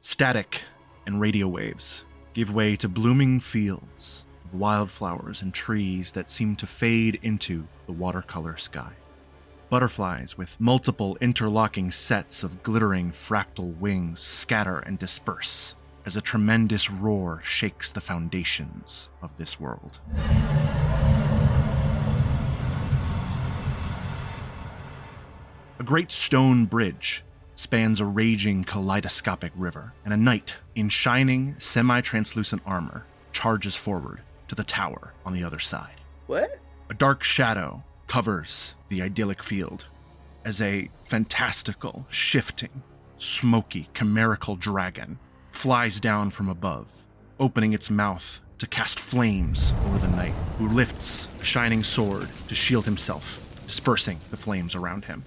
Static and radio waves give way to blooming fields of wildflowers and trees that seem to fade into the watercolor sky. Butterflies with multiple interlocking sets of glittering fractal wings scatter and disperse as a tremendous roar shakes the foundations of this world. A great stone bridge spans a raging kaleidoscopic river, and a knight in shining, semi-translucent armor charges forward to the tower on the other side. What? A dark shadow covers the idyllic field as a fantastical, shifting, smoky, chimerical dragon flies down from above, opening its mouth to cast flames over the knight, who lifts a shining sword to shield himself, dispersing the flames around him.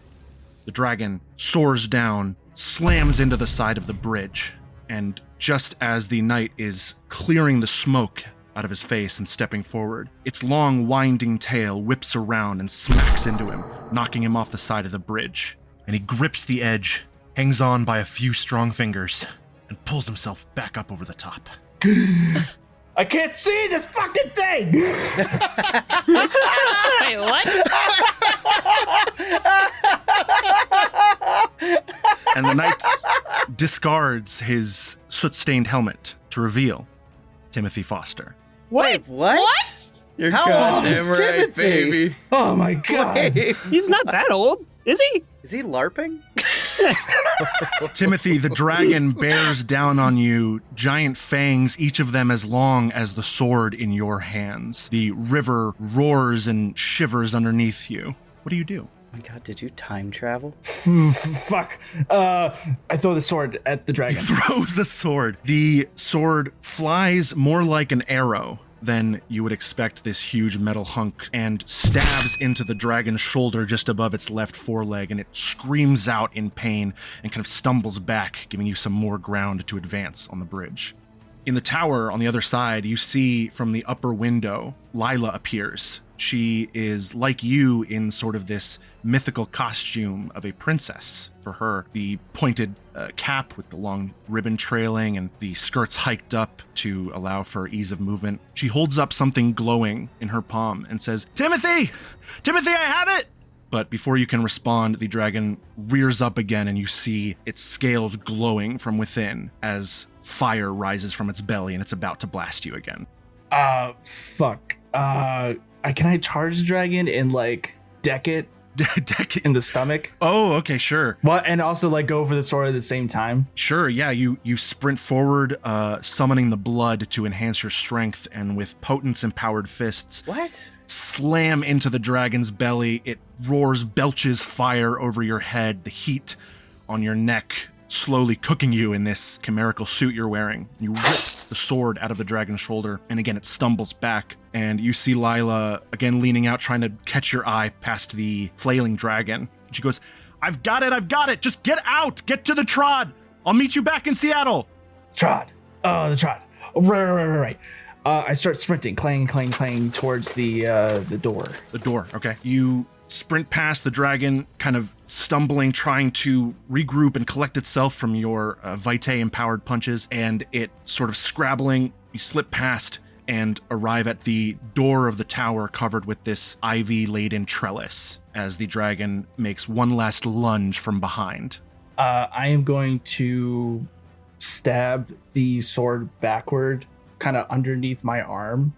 The dragon soars down, slams into the side of the bridge, and just as the knight is clearing the smoke out of his face and stepping forward, its long, winding tail whips around and smacks into him, knocking him off the side of the bridge. And he grips the edge, hangs on by a few strong fingers, and pulls himself back up over the top. I can't see this fucking thing! Wait, what? And the knight discards his soot-stained helmet to reveal Timothy Foster. Wait, what? You're How old is goddamn right, Timothy? baby. Oh my god. Wait, He's not that old, is he? is he LARPing? Timothy, the dragon bears down on you, giant fangs, each of them as long as the sword in your hands. The river roars and shivers underneath you. What do you do? Oh my god, did you time travel? Fuck. I throw the sword at the dragon. Throws the sword. The sword flies more like an arrow than you would expect this huge metal hunk, and stabs into the dragon's shoulder just above its left foreleg, and it screams out in pain and kind of stumbles back, giving you some more ground to advance on the bridge. In the tower on the other side, you see from the upper window, Lila appears. She is like you in sort of this mythical costume of a princess. For her, the pointed cap with the long ribbon trailing and the skirts hiked up to allow for ease of movement. She holds up something glowing in her palm and says, Timothy! Timothy, I have it! But before you can respond, the dragon rears up again and you see its scales glowing from within as fire rises from its belly and it's about to blast you again. Fuck. Can I charge the dragon and like deck it in the stomach? Oh, okay, sure. What? And also like go for the sword at the same time? Sure, yeah, you sprint forward, summoning the blood to enhance your strength, and with Potent's empowered fists, What? slam into the dragon's belly. It roars, belches fire over your head, the heat on your neck slowly cooking you in this chimerical suit you're wearing. You rip the sword out of the dragon's shoulder, and again it stumbles back, and you see Lila again leaning out, trying to catch your eye past the flailing dragon. She goes, I've got it, just get out, get to the Trod. I'll meet you back in Seattle. Trod. Oh, the Trod. Right. I start sprinting, clang towards the door. The door, okay. You sprint past the dragon, kind of stumbling, trying to regroup and collect itself from your Vitae-empowered punches, and it sort of scrabbling, you slip past and arrive at the door of the tower covered with this ivy-laden trellis as the dragon makes one last lunge from behind. I am going to stab the sword backward, kind of underneath my arm,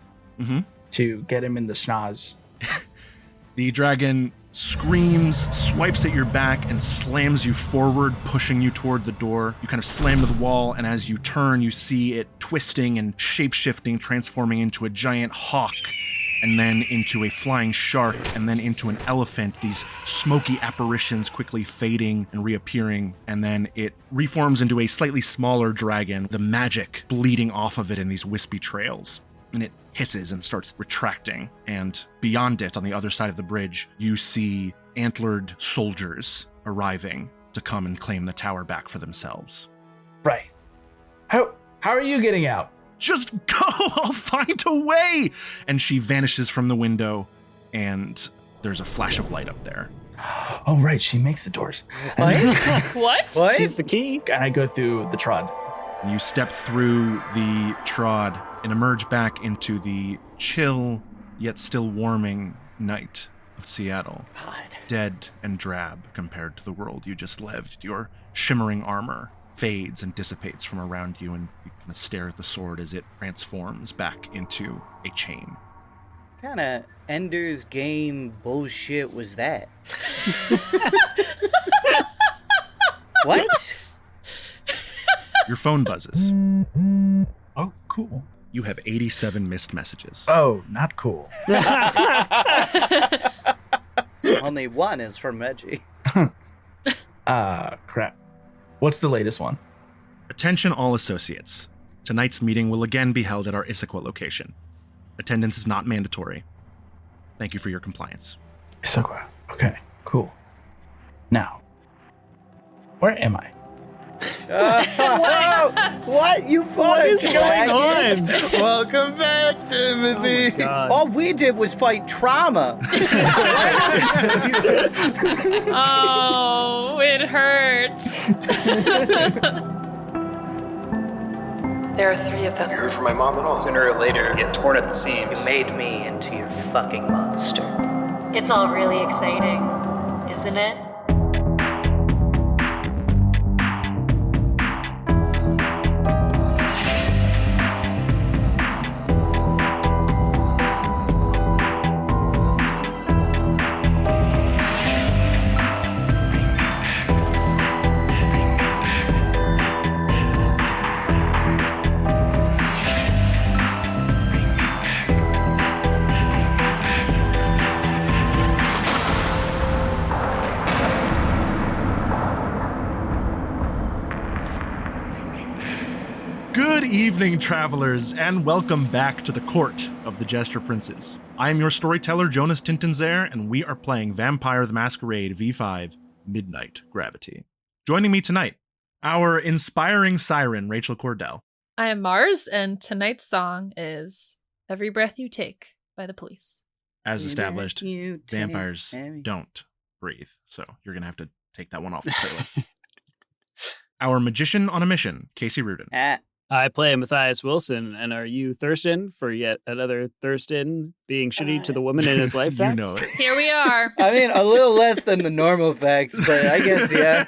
to get him in the schnoz. The dragon screams, swipes at your back, and slams you forward, pushing you toward the door. You kind of slam to the wall, and as you turn, you see it twisting and shape-shifting, transforming into a giant hawk, and then into a flying shark, and then into an elephant, these smoky apparitions quickly fading and reappearing, and then it reforms into a slightly smaller dragon, the magic bleeding off of it in these wispy trails. And it hisses and starts retracting, and beyond it, on the other side of the bridge, you see antlered soldiers arriving to come and claim the tower back for themselves. Right. How are you getting out? Just go, I'll find a way! And she vanishes from the window, and there's a flash of light up there. Oh, right, she makes the doors. What? She's the key. And I go through the Trod. You step through the trod and emerge back into the chill, yet still warming night of Seattle. God. Dead and drab compared to the world you just lived. Your shimmering armor fades and dissipates from around you, and you kind of stare at the sword as it transforms back into a chain. What kind of Ender's Game bullshit was that? What? Your phone buzzes. Oh, cool. You have 87 missed messages. Oh, not cool. Only one is from Reggie. Crap. What's the latest one? Attention all associates. Tonight's meeting will again be held at our Issaquah location. Attendance is not mandatory. Thank you for your compliance. Issaquah. Okay, cool. Now, where am I? What? You fought What a is going dragon? on? Welcome back, Timothy. Oh my God. All we did was fight trauma. Oh, it hurts. There are 3 of them. You heard from my mom at all? Sooner or later, get torn at the seams. You made me into your fucking monster. It's all really exciting, isn't it? Good evening, travelers, and welcome back to the court of the Jester Princes. I am your storyteller, Jonas Tintenseher, and we are playing Vampire the Masquerade V5 Midnight Gravity. Joining me tonight, our inspiring siren, Rachel Kordell. I am Mars, and tonight's song is Every Breath You Take by The Police. As established, You take vampires every- don't breathe, so you're going to have to take that one off the playlist. Our magician on a mission, Casey Reardon. I play Mathias Wilson, and are you Thurston for yet another Thurston being shitty to the woman in his life? You know it. Here we are. I mean, a little less than the normal facts, but I guess, yeah.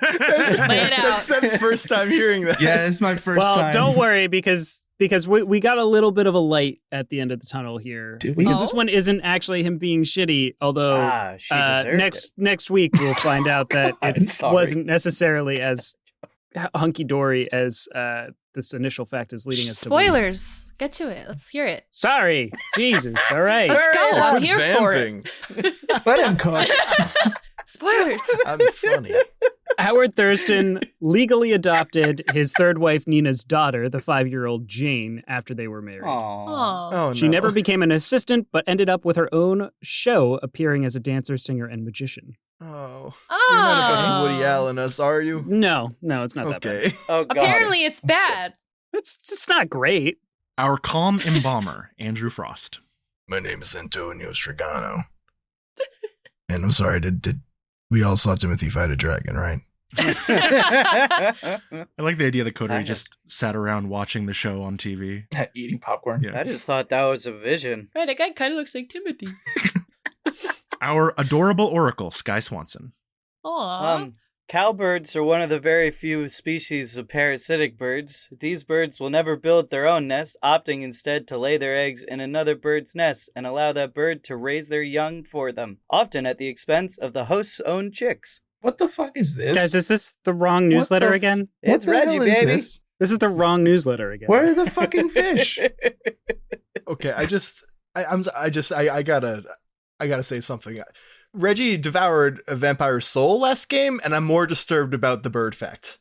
Lay it out. That's Seth's first time hearing that. Yeah, it's my first Well, time. don't worry, because we got a little bit of a light at the end of the tunnel here. Did we? Because Oh? this one isn't actually him being shitty, although She deserved next week we'll find out that I'm it sorry. wasn't necessarily as hunky-dory as this initial fact is leading us to believe. Spoilers. Get to it. Let's hear it. Sorry. Jesus. All right. Let's go. I'm Quit here for it. vamping. Let him cook. Spoilers. I'm funny. Howard Thurston legally adopted his third wife Nina's daughter, the 5-year-old Jane, after they were married. Aww. Aw. Oh, no. She never became an assistant, but ended up with her own show, appearing as a dancer, singer, and magician. Oh. Oh. You're not about to Woody Allen us, are you? No, it's not that bad. Okay. Oh, God. Apparently, it's bad. It's just not great. Our calm embalmer, Andrew Frost. My name is Antonio Stregano. And I'm sorry, did we all saw Timothy fight a dragon, right? I like the idea that Coterie Kinda. just sat around watching the show on TV. Eating popcorn. Yeah. I just thought that was a vision. Right, that guy kind of looks like Timothy. Our adorable oracle, Sky Swanson. Aw. Cowbirds are one of the very few species of parasitic birds. These birds will never build their own nest, opting instead to lay their eggs in another bird's nest and allow that bird to raise their young for them, often at the expense of the host's own chicks. What the fuck is this? Guys, is this the wrong newsletter the f- again? What It's the Reggie, hell is baby. this? This is the wrong newsletter again. Where are the fucking fish? Okay, I gotta say something. Reggie devoured a vampire's soul last game, and I'm more disturbed about the bird fact.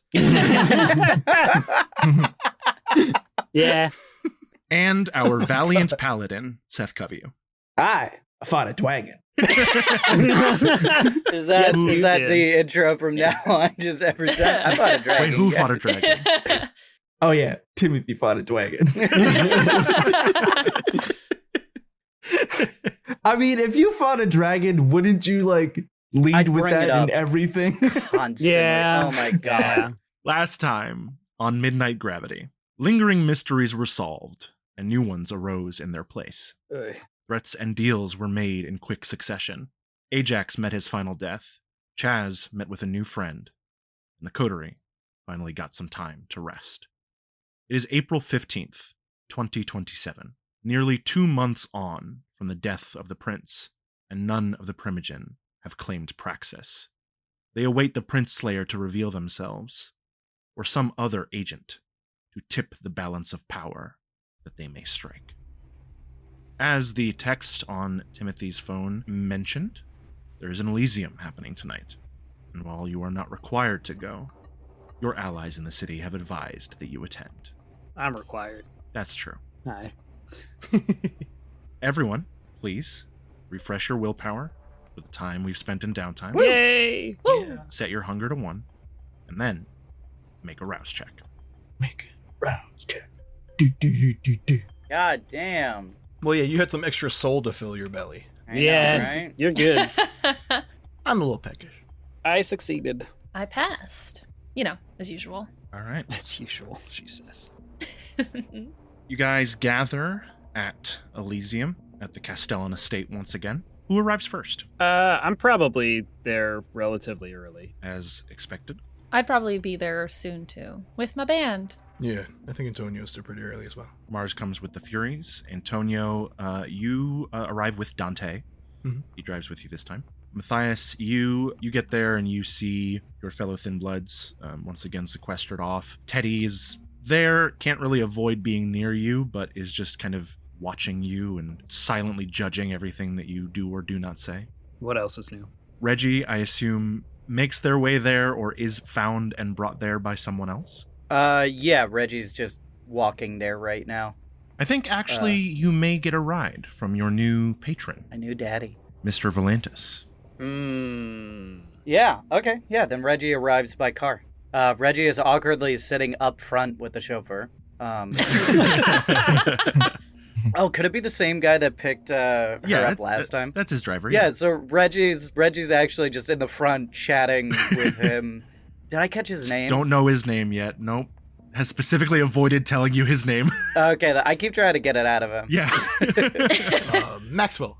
Yeah. And our valiant paladin, Seth Coveyou. I fought a dragon. Is that, Yes, is you that did. the intro from now on? Just every time? I fought a dragon. Wait, who yeah. fought a dragon? Oh yeah, Timothy fought a dragon. I mean, if you fought a dragon, wouldn't you like lead I'd with bring that it up. in everything? Constantly. Yeah. Oh my god. Yeah. Last time on Midnight Gravity, Lingering mysteries were solved, and new ones arose in their place. Ugh. Threats and deals were made in quick succession. Ajax met his final death. Chaz met with a new friend. And the coterie finally got some time to rest. It is April 15th, 2027, nearly 2 months on from the death of the prince, and none of the Primogen have claimed Praxis. They await the Prince Slayer to reveal themselves, or some other agent to tip the balance of power that they may strike. As the text on Timothy's phone mentioned, there is an Elysium happening tonight, and while you are not required to go, your allies in the city have advised that you attend. I'm required. That's true. Hi. Everyone, please, refresh your willpower for the time we've spent in downtime. Yay! Woo! Set your hunger to 1, and then make a rouse check. Make it rouse check. Do. God damn. Well, yeah, you had some extra soul to fill your belly. I know, Yeah, right? you're good. I'm a little peckish. I succeeded. I passed. You know, as usual. All right. As usual, she says. You guys gather at Elysium at the Castellan estate once again. Who arrives first? I'm probably there relatively early. As expected. I'd probably be there soon too, with my band. Yeah, I think Antonio's there pretty early as well. Mars comes with the Furies. Antonio, you arrive with Dante. Mhm. He drives with you this time. Mathias, you get there and you see your fellow Thin Bloods once again sequestered off. Teddy is there, can't really avoid being near you, but is just kind of watching you and silently judging everything that you do or do not say. What else is new? Reggie, I assume, makes their way there or is found and brought there by someone else. Yeah, Reggie's just walking there right now. I think actually you may get a ride from your new patron, I knew Daddy. Mr. Volantis. Yeah, okay. Yeah, then Reggie arrives by car. Reggie is awkwardly sitting up front with the chauffeur. Oh, could it be the same guy that picked her up last time? That's his driver. Yeah, so Reggie's actually just in the front chatting with him. Did I catch his name? Don't know his name yet. Nope. Has specifically avoided telling you his name. Okay, I keep trying to get it out of him. Yeah. Maxwell,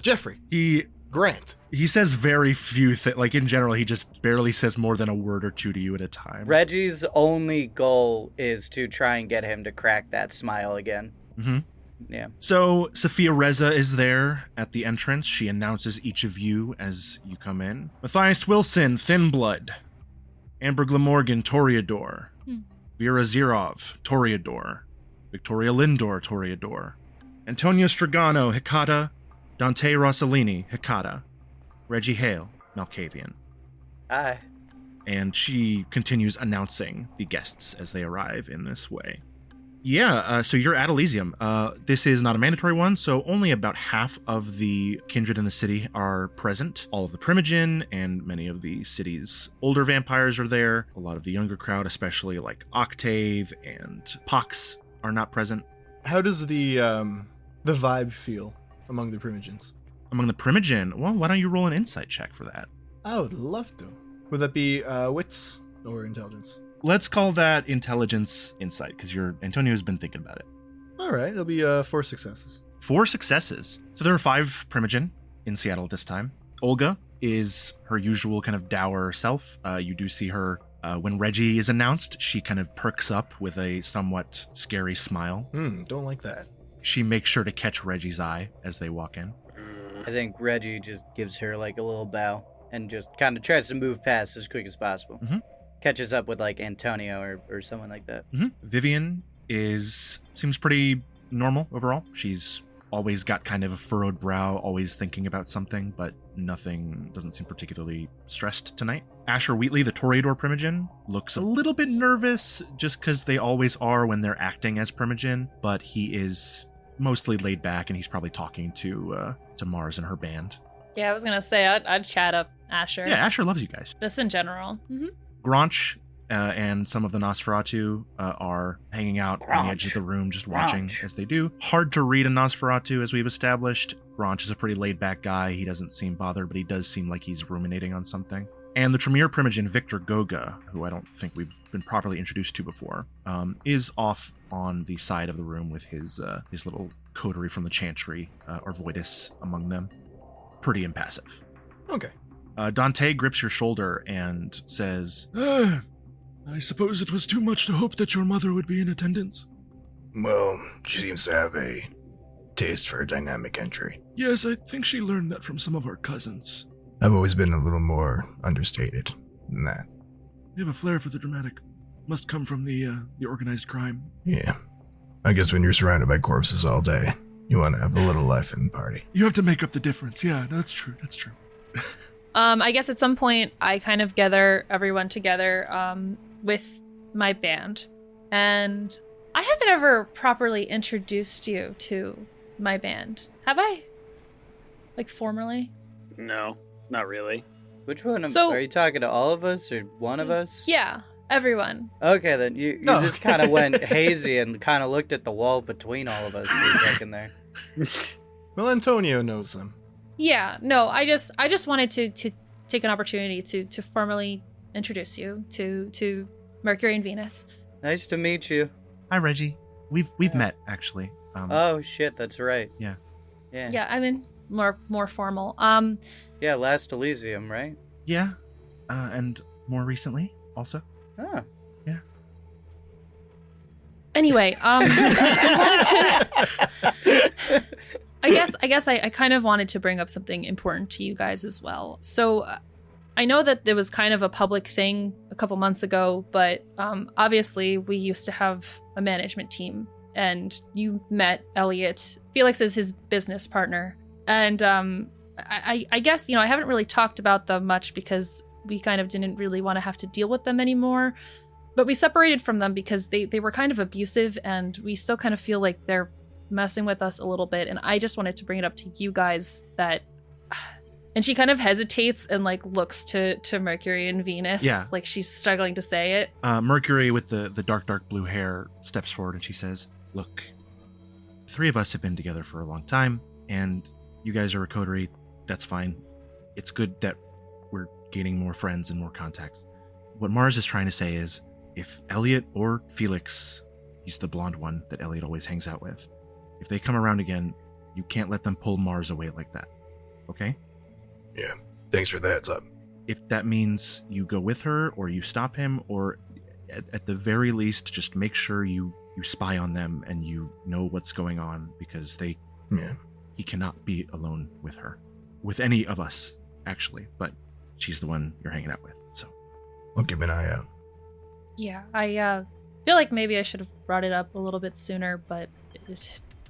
Jeffrey, He Grant. says very few things. Like, in general, he just barely says more than a word or two to you at a time. Reggie's only goal is to try and get him to crack that smile again. Mm-hmm. Yeah. So, Sophia Reza is there at the entrance. She announces each of you as you come in. Mathias Wilson, Thin Blood. Amber Glamorgan, Toreador. Vera Zirov, Toreador. Victoria Lindor, Toreador. Antonio Stregano, Hecata. Dante Rossellini, Hecata. Reggie Hale, Malkavian. Hi. And she continues announcing the guests as they arrive in this way. Yeah, so you're at Elysium. This is not a mandatory one, so only about half of the kindred in the city are present. All of the Primogen and many of the city's older vampires are there. A lot of the younger crowd, especially like Octave and Pox, are not present. How does the vibe feel among the Primogens? Among the Primogen, well, why don't you roll an insight check for that? I would love to. Would that be wits or intelligence? Let's call that intelligence insight, because Antonio's been thinking about it. All right, it'll be 4 successes. 4 successes. So there are 5 Primogen in Seattle at this time. Olga is her usual kind of dour self. You do see her when Reggie is announced. She kind of perks up with a somewhat scary smile. Don't like that. She makes sure to catch Reggie's eye as they walk in. I think Reggie just gives her like a little bow and just kind of tries to move past as quick as possible. Mm-hmm. Catches up with like Antonio or someone like that. Mm-hmm. Vivian seems pretty normal overall. She's always got kind of a furrowed brow, always thinking about something, but doesn't seem particularly stressed tonight. Asher Wheatley, the Toreador Primogen, looks a little bit nervous just because they always are when they're acting as Primogen, but he is mostly laid back and he's probably talking to Mars and her band. Yeah, I was gonna say I'd chat up Asher. Yeah, Asher loves you guys. Just in general. Mm-hmm. Gronch and some of the Nosferatu are hanging out on the edge of the room, just watching as they do. Hard to read a Nosferatu, as we've established. Gronch is a pretty laid-back guy. He doesn't seem bothered, but he does seem like he's ruminating on something. And the Tremere Primogen, Victor Goga, who I don't think we've been properly introduced to before, is off on the side of the room with his little coterie from the Chantry, Orvoidus among them. Pretty impassive. Okay. Dante grips your shoulder and says, I suppose it was too much to hope that your mother would be in attendance. Well, she seems to have a taste for a dynamic entry. Yes, I think she learned that from some of our cousins. I've always been a little more understated than that. You have a flair for the dramatic. Must come from the organized crime. Yeah. I guess when you're surrounded by corpses all day, you want to have a little life in the party. You have to make up the difference. Yeah, that's true. I guess at some point I kind of gather everyone together with my band. And I haven't ever properly introduced you to my band. Have I? Like formally? No, not really. Which one? So- Are you talking to all of us or one of us? Yeah, everyone. Okay, then you just kind of went hazy and kind of looked at the wall between all of us for a second there. Well, Antonio knows them. Yeah, no, I just wanted to take an opportunity to formally introduce you to Mercury and Venus. Nice to meet you. Hi, Reggie. We've met, actually. Oh shit, that's right. Yeah. Yeah, I mean more formal. Yeah, last Elysium, right? Yeah, and more recently, also. Oh. Yeah. Anyway, I guess I kind of wanted to bring up something important to you guys as well. So I know that there was kind of a public thing a couple months ago, but obviously we used to have a management team, and you met Elliot. Felix is his business partner. And I guess, I haven't really talked about them much because we kind of didn't really want to have to deal with them anymore. But we separated from them because they were kind of abusive, and we still kind of feel like they're messing with us a little bit. And I just wanted to bring it up to you guys that... And she kind of hesitates and looks to Mercury and Venus. Yeah. Like she's struggling to say it. Mercury with the dark blue hair steps forward and she says, look, the three of us have been together for a long time, and you guys are a coterie. That's fine. It's good that we're gaining more friends and more contacts. What Mars is trying to say is, if Elliot or Felix, he's the blonde one that Elliot always hangs out with, if they come around again, you can't let them pull Mars away like that. Okay? Yeah. Thanks for the heads up. If that means you go with her or you stop him, or at the very least, just make sure you spy on them and you know what's going on, because he cannot be alone with her. With any of us, actually, but she's the one you're hanging out with, so. I'll keep an eye out. Yeah, I feel like maybe I should have brought it up a little bit sooner, but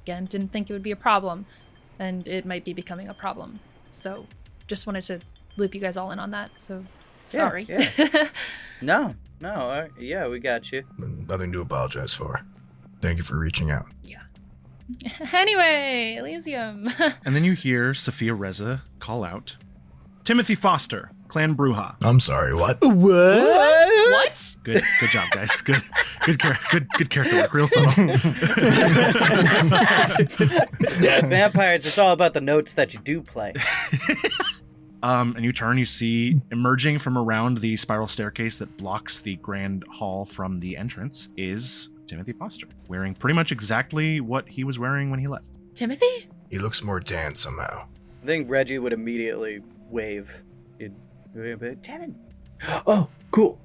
again, didn't think it would be a problem, and it might be becoming a problem. So just wanted to loop you guys all in on that, so sorry. Yeah. No, yeah, we got you. Nothing to apologize for. Thank you for reaching out. Yeah. Anyway, Elysium. And then you hear Sophia Reza call out, Timothy Foster, Clan Bruja. I'm sorry, what? What? Good job, guys. Good character work. Real subtle. Yeah, vampires, it's all about the notes that you do play. And you turn, you see emerging from around the spiral staircase that blocks the grand hall from the entrance is Timothy Foster, wearing pretty much exactly what he was wearing when he left. Timothy? He looks more tan somehow. I think Reggie would immediately wave. Damn it. Oh, cool.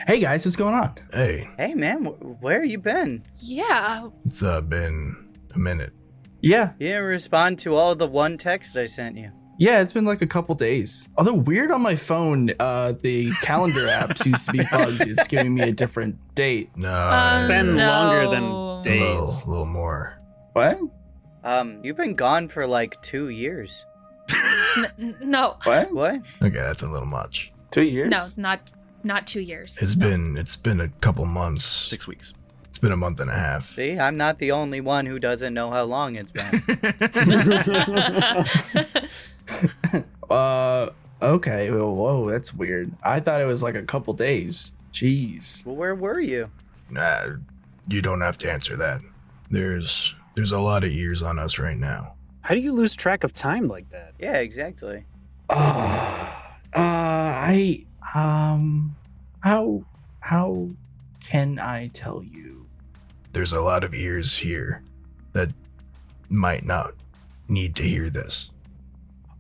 Hey guys, what's going on? Hey, Hey man, where you been? Yeah. it's been a minute. Yeah, You didn't respond to all the one text I sent you. it's been like a couple days. Although weird on my phone, the calendar app seems to be bugged. It's giving me a different date. No, It's been No. longer than a days. little more. What? You've been gone for like 2 years. No. What? What? Okay, that's a little much. 2 years? No, not 2 years. It's been a couple months. 6 weeks. It's been a month and a half. See, I'm not the only one who doesn't know how long it's been. Okay. Well, whoa, that's weird. I thought it was like a couple days. Jeez. Well, where were you? Nah, you don't have to answer that. There's a lot of years on us right now. How do you lose track of time like that? Yeah, exactly. I How can I tell you? There's a lot of ears here that might not need to hear this.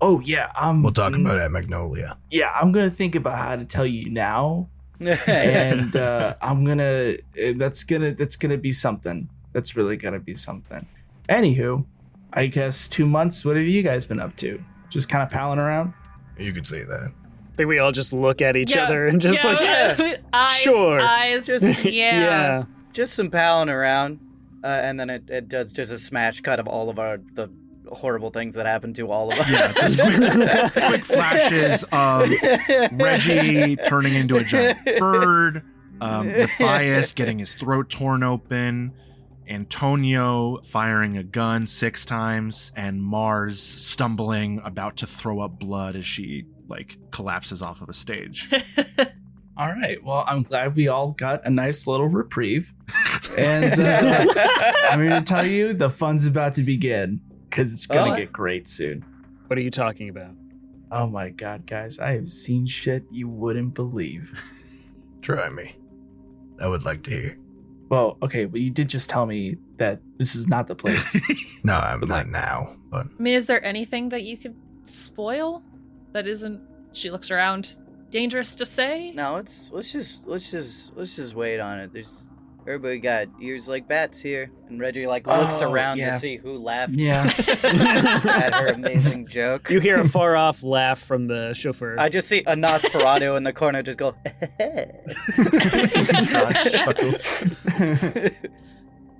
Oh yeah, We'll talk about it at Magnolia. Yeah, I'm gonna think about how to tell you now, and that's gonna be something. That's really gonna be something. Anywho, I guess 2 months. What have you guys been up to? Just kind of palling around. You could say that. I think we all just look at each other and just eyes, sure. eyes, yeah. Just some palling around, and then it does just a smash cut of all of the horrible things that happened to all of us. Yeah, just quick flashes of Reggie turning into a giant bird, Mathias getting his throat torn open, Antonio firing a gun 6 times, and Mars stumbling about to throw up blood as she collapses off of a stage. All right. Well, I'm glad we all got a nice little reprieve, and I'm here to tell you the fun's about to begin because it's gonna get great soon. What are you talking about? Oh my god, guys! I have seen shit you wouldn't believe. Try me. I would like to hear. Well, okay, but you did just tell me that this is not the place. No, I'm not now, but I mean, is there anything that you could spoil that isn't? She looks around. Dangerous to say? No, let's just wait on it. Everybody got ears like bats here, and Reggie looks around to see who laughed. Yeah. At her amazing joke. You hear a far off laugh from the chauffeur. I just see a Nosferatu in the corner just go.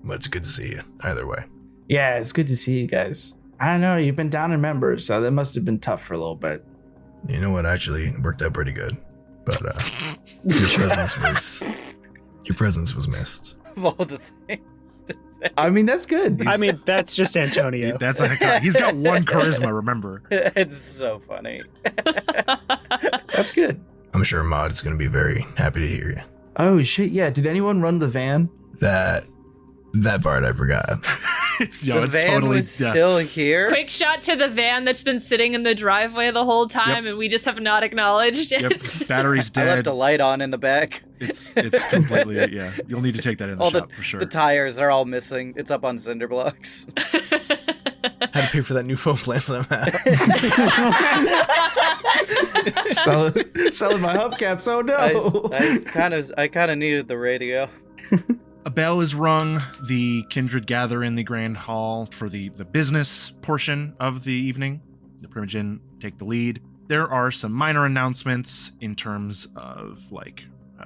Well, it's good to see you, either way. Yeah, it's good to see you guys. I don't know, you've been down in members, so that must have been tough for a little bit. You know what? Actually, it worked out pretty good. But your presence was missed. Of all the things to say. I mean, that's good. I mean, that's just Antonio. He's got 1 charisma, remember? It's so funny. That's good. I'm sure Maud is going to be very happy to hear you. Oh shit! Yeah. Did anyone run the van? That part I forgot. The van totally was still here. Quick shot to the van that's been sitting in the driveway the whole time, and we just have not acknowledged it. Yep, battery's I dead. left a light on in the back. It's completely, yeah. You'll need to take that in the All shop for sure. The tires are all missing. It's up on cinder blocks. Had to pay for that new phone plan somehow. Selling my hubcaps. Oh no! I kind of needed the radio. A bell is rung. The kindred gather in the grand hall for the business portion of the evening. The Primogen take the lead. There are some minor announcements in terms of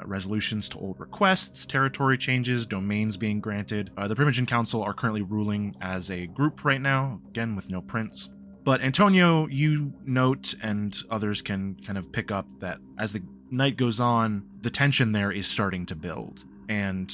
resolutions to old requests, territory changes, domains being granted. The Primogen Council are currently ruling as a group right now, again with no prince. But Antonio, you note, and others can kind of pick up that as the night goes on, the tension there is starting to build. And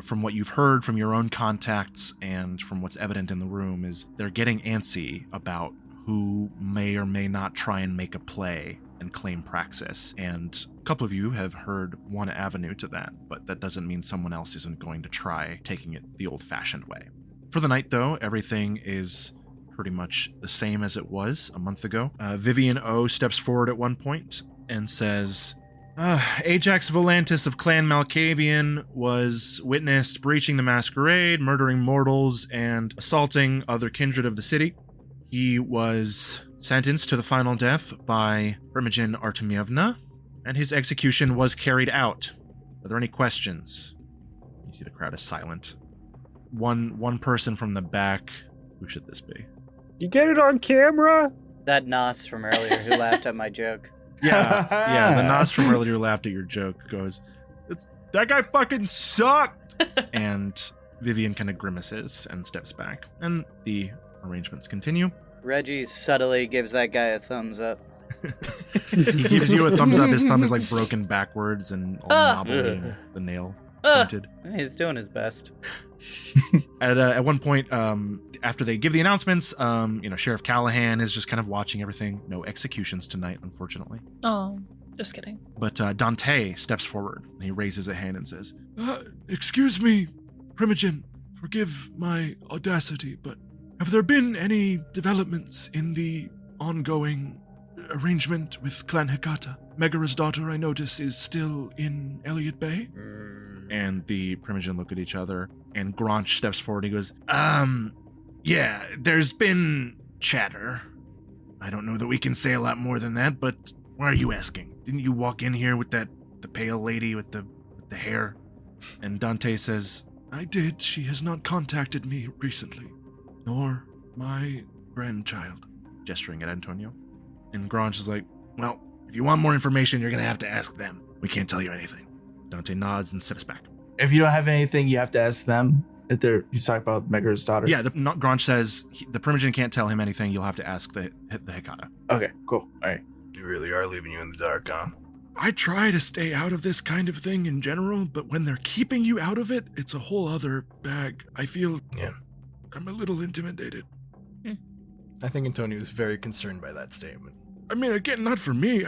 from what you've heard from your own contacts and from what's evident in the room is they're getting antsy about who may or may not try and make a play and claim praxis. And a couple of you have heard one avenue to that, but that doesn't mean someone else isn't going to try taking it the old-fashioned way. For the night, though, everything is pretty much the same as it was a month ago. Vivian O steps forward at one point and says, Ajax Volantis of Clan Malkavian was witnessed breaching the masquerade, murdering mortals, and assaulting other kindred of the city. He was sentenced to the final death by Primogen Artemievna, and his execution was carried out. Are there any questions? You see the crowd is silent. One person from the back. Who should this be? You get it on camera? That Nos from earlier who laughed at my joke. Yeah, the Nos from earlier who laughed at your joke goes, that guy fucking sucked! And Vivian kind of grimaces and steps back. And the arrangements continue. Reggie subtly gives that guy a thumbs up. He gives you a thumbs up. His thumb is broken backwards and all knobbly and the nail pointed. He's doing his best. At one point, after they give the announcements, Sheriff Callahan is just kind of watching everything. No executions tonight, unfortunately. Oh, just kidding. But Dante steps forward and he raises a hand and says, excuse me, Primogen, forgive my audacity, but have there been any developments in the ongoing arrangement with Clan Hecata? Megara's daughter, I notice, is still in Elliot Bay? And the Primogen look at each other, and Gronch steps forward and he goes, yeah, there's been chatter. I don't know that we can say a lot more than that, but why are you asking? Didn't you walk in here with the pale lady with the hair? And Dante says, I did. She has not contacted me recently, nor my grandchild, gesturing at Antonio. And Grange is like, well, if you want more information, you're going to have to ask them. We can't tell you anything. Dante nods and steps back. If you don't have anything, you have to ask them. If you talk about Megara's daughter. Yeah, Grange says the Primogen can't tell him anything. You'll have to ask the Hecata. Okay, cool. All right. They really are leaving you in the dark, huh? I try to stay out of this kind of thing in general, but when they're keeping you out of it, it's a whole other bag. I feel I'm a little intimidated. I think Antonio is very concerned by that statement. I mean, again, not for me.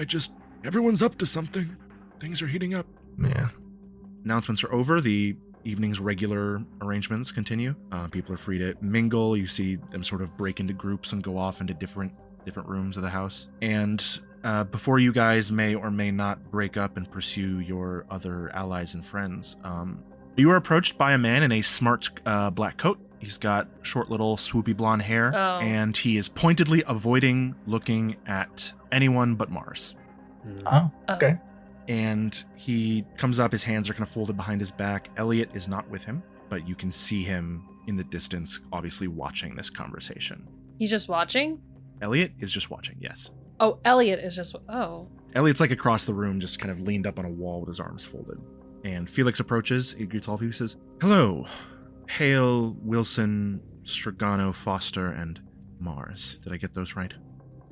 Everyone's up to something. Things are heating up. Yeah. Announcements are over. The evening's regular arrangements continue. People are free to mingle. You see them sort of break into groups and go off into different rooms of the house. And before you guys may or may not break up and pursue your other allies and friends, you are approached by a man in a smart black coat. He's got short little swoopy blonde hair, and he is pointedly avoiding looking at anyone but Mars. Oh, okay. And he comes up, his hands are kind of folded behind his back. Elliot is not with him, but you can see him in the distance, obviously watching this conversation. He's just watching? Elliot is just watching, yes. Oh, Elliot is just... Oh. Elliot's like across the room, just kind of leaned up on a wall with his arms folded. And Felix approaches, he greets all of you, he says, hello, Hale, Wilson, Stregano, Foster, and Mars. Did I get those right?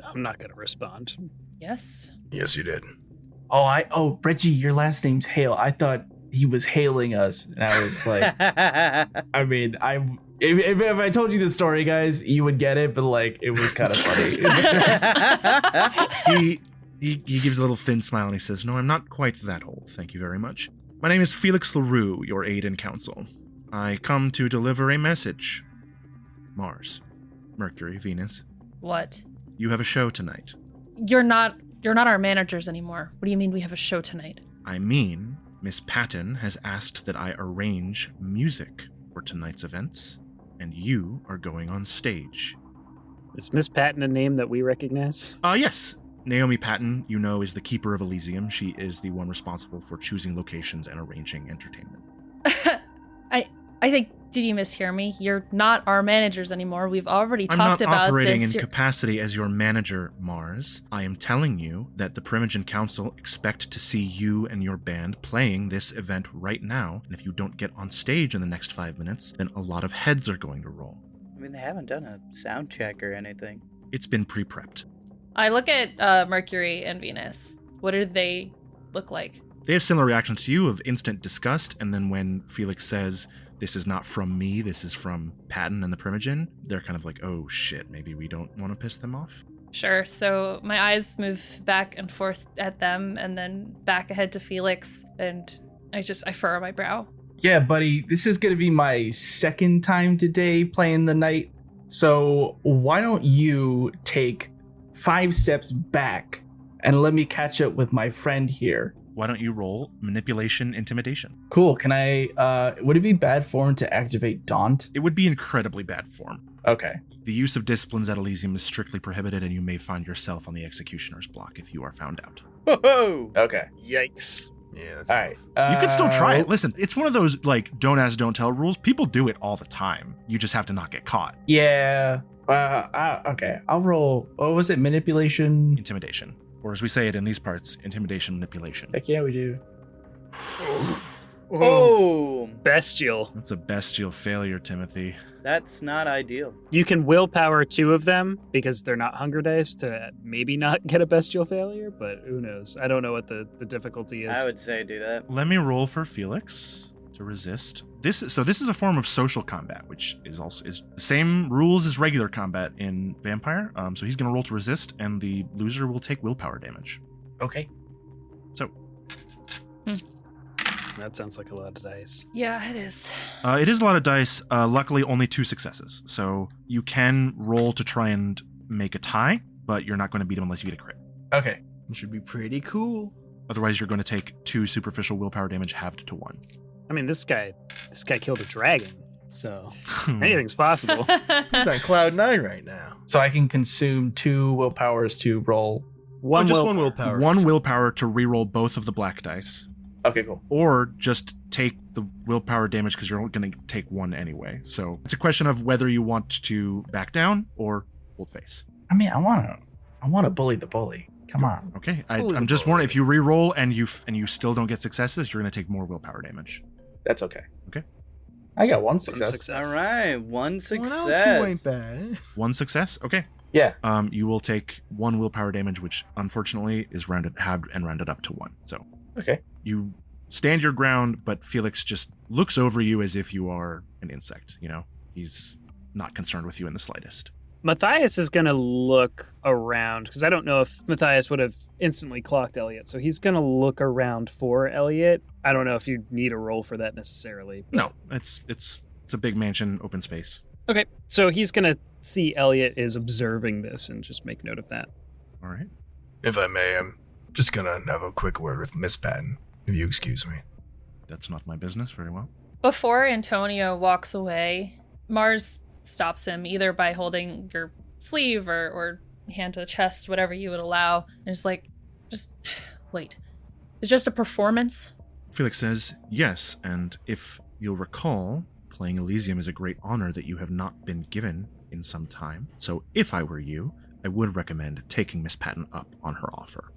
I'm not going to respond. Yes. Yes, you did. Oh, Reggie, your last name's Hale. I thought he was hailing us. And I was like, I mean, if I told you the story, guys, you would get it, but like, it was kind of funny. He gives a little thin smile and he says, no, I'm not quite that old. Thank you very much. My name is Felix LaRue, your aide in council. I come to deliver a message. Mars, Mercury, Venus. What? You have a show tonight. You're not our managers anymore. What do you mean we have a show tonight? I mean, Miss Patton has asked that I arrange music for tonight's events, and you are going on stage. Is Miss Patton a name that we recognize? Yes. Naomi Patton, you know, is the keeper of Elysium. She is the one responsible for choosing locations and arranging entertainment. I think, did you mishear me? You're not our managers anymore. We've already talked about this. I'm not operating in capacity as your manager, Mars. I am telling you that the Primogen Council expect to see you and your band playing this event right now. And if you don't get on stage in the next 5 minutes, then a lot of heads are going to roll. I mean, they haven't done a sound check or anything. It's been pre-prepped. I look at Mercury and Venus. What do they look like? They have similar reactions to you of instant disgust, and then when Felix says, this is not from me, this is from Patton and the Primogen, they're kind of like, oh shit, maybe we don't want to piss them off? Sure, so my eyes move back and forth at them, and then back ahead to Felix, and I furrow my brow. Yeah, buddy, this is going to be my second time today playing the night, so why don't you take 5 steps back and let me catch up with my friend here. Why don't you roll manipulation, intimidation? Cool. Can I, would it be bad form to activate Daunt? It would be incredibly bad form. Okay. The use of disciplines at Elysium is strictly prohibited, and you may find yourself on the executioner's block if you are found out. Whoa! Okay. Yikes. Yeah, that's All right. You could still try it. Listen, it's one of those, like, don't ask, don't tell rules. People do it all the time. You just have to not get caught. Yeah. Okay. I'll roll. What was it? Manipulation? Intimidation. Or as we say it in these parts, intimidation, manipulation. Heck yeah, we do. Oh! Bestial. That's a bestial failure, Timothy. That's not ideal. You can willpower 2 of them because they're not hunger dice to maybe not get a bestial failure, but who knows? I don't know what the difficulty is. I would say do that. Let me roll for Felix to resist. This is a form of social combat, which is the same rules as regular combat in Vampire. So he's going to roll to resist, and the loser will take willpower damage. Okay. So. That sounds like a lot of dice. Yeah, it is. It is a lot of dice. Luckily, only 2 successes. So you can roll to try and make a tie, but you're not going to beat him unless you get a crit. Okay. It should be pretty cool. Otherwise, you're going to take 2 superficial willpower damage halved to 1. I mean, this guy killed a dragon, so anything's possible. He's on cloud 9 right now. So I can consume 2 willpowers to roll. One willpower. 1 willpower to reroll both of the black dice. Okay, cool. Or just take the willpower damage because you're going to take 1 anyway. So it's a question of whether you want to back down or hold face. I mean, I want to bully the bully. Come on. Okay, Bully I'm the just bully. warning. If you reroll and you still don't get successes, you're going to take more willpower damage. That's okay. Okay. I got 1 success. success. All right, 1 success. Well, now 2 ain't bad. 1 success. Okay. Yeah. You will take 1 willpower damage, which unfortunately is halved and rounded up to 1. So Okay. you stand your ground, but Felix just looks over you as if you are an insect. You know, he's not concerned with you in the slightest. Matthias is going to look around, because I don't know if Matthias would have instantly clocked Elliot, so he's going to look around for Elliot. I don't know if you need a roll for that necessarily. But... No, it's a big mansion, open space. Okay, so he's going to see Elliot is observing this and just make note of that. All right. If I may, I'm just gonna have a quick word with Miss Patton, if you excuse me. That's not my business. Very well. Before Antonio walks away, Mars stops him either by holding your sleeve or hand to the chest, whatever you would allow. And it's like, just wait. It's just a performance? Felix says, yes, and if you'll recall, playing Elysium is a great honor that you have not been given in some time. So if I were you, I would recommend taking Miss Patton up on her offer.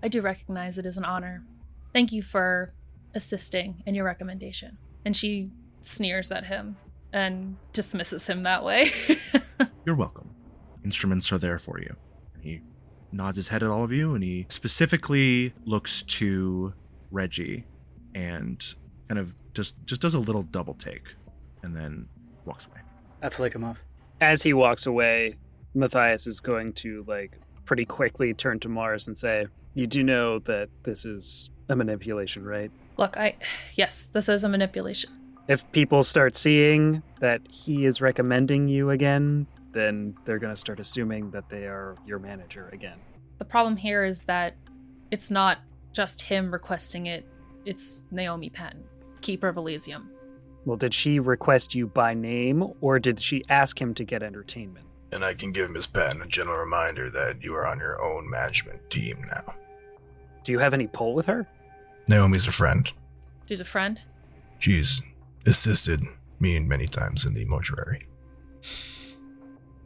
I do recognize it is an honor. Thank you for assisting in your recommendation. And she sneers at him and dismisses him that way. You're welcome. Instruments are there for you. He nods his head at all of you, and he specifically looks to Reggie and kind of just does a little double take and then walks away. I flick him off. As he walks away, Matthias is going to pretty quickly turn to Mars and say, you do know that this is a manipulation, right? Look, yes, this is a manipulation. If people start seeing that he is recommending you again, then they're going to start assuming that they are your manager again. The problem here is that it's not just him requesting it, it's Naomi Patton, Keeper of Elysium. Well, did she request you by name, or did she ask him to get entertainment? And I can give Miss Patton a gentle reminder that you are on your own management team now. Do you have any pull with her? Naomi's a friend. She's a friend? She's assisted me many times in the mortuary.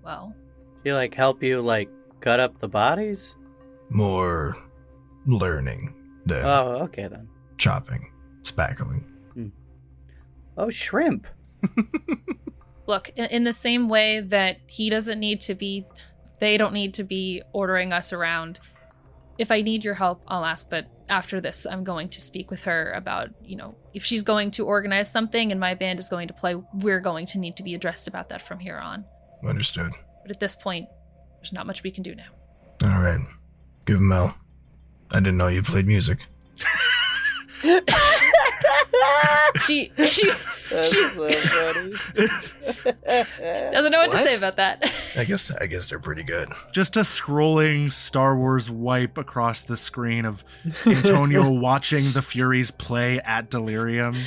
Well, She help you gut up the bodies? More learning than Oh, okay then. chopping, spackling. Oh, shrimp. look, in the same way that they don't need to be ordering us around. If I need your help, I'll ask, but after this, I'm going to speak with her about, if she's going to organize something and my band is going to play, we're going to need to be addressed about that from here on. Understood. But at this point, there's not much we can do now. All right. Give him hell. I didn't know you played music. She That's so funny. doesn't know what to say about that. I guess they're pretty good. Just a scrolling Star Wars wipe across the screen of Antonio watching the Furies play at Delirium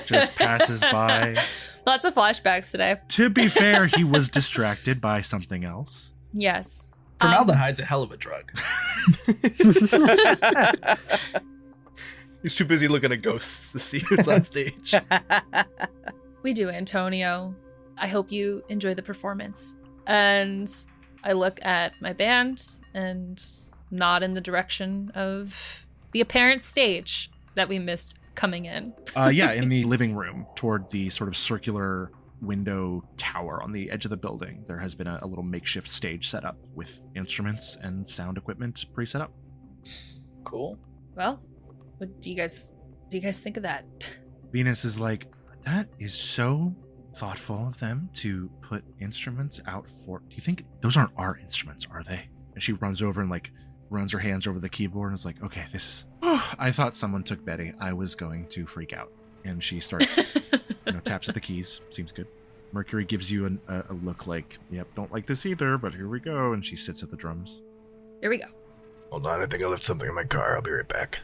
just passes by. Lots of flashbacks today. To be fair, he was distracted by something else. Yes. Formaldehyde's a hell of a drug. He's too busy looking at ghosts to see who's on stage. We do, Antonio. I hope you enjoy the performance. And I look at my band and nod in the direction of the apparent stage that we missed coming in. Yeah, in the living room toward the sort of circular window tower on the edge of the building, there has been a little makeshift stage set up with instruments and sound equipment pre-set up. Cool. Well, what do you guys think of that? Venus is like, that is so thoughtful of them to put instruments out for... Do you think those aren't our instruments, are they? And she runs over and runs her hands over the keyboard and is like, okay, this is... Oh, I thought someone took Betty. I was going to freak out. And she starts, taps at the keys. Seems good. Mercury gives you a look like, yep, don't like this either, but here we go. And she sits at the drums. Here we go. Hold on, I think I left something in my car. I'll be right back.